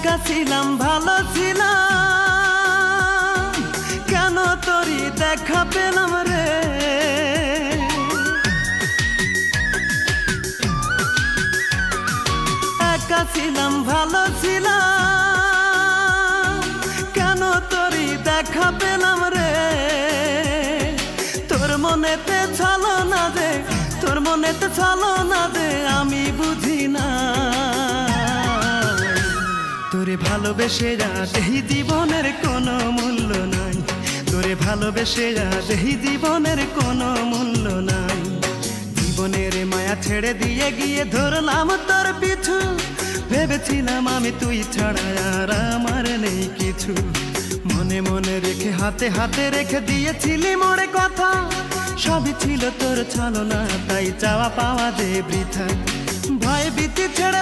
একা ছিলাম ভালো ছিলাম, কেন তোরই দেখা পেলাম রে। একা ছিলাম ভালো ছিলাম, কেন তোরই দেখা পেলাম রে। তোর মনেতে ছলো না দে, তোর মনেতে ছলো না দে, আমি বুঝি না। তোরে ভালোবেসে আজ এই জীবনের কোনো মূল্য নাই, তোরে ভালোবেসে আজ এই জীবনের কোনো মূল্য নাই। জীবনের মায়া ছেড়ে দিয়ে গিয়ে ধরলাম তোর পিছু, ভেবেছিলাম আমি তুই ছাড়া আর আমার নেই কিছু। মনে মনে রেখে হাতে হাতে রেখে দিয়েছিলি মোড়ে কথা, সবই ছিল তোর ছলনা, তাই চাওয়া পাওয়া যে বৃথা। ভয় ভীতি ছেড়ে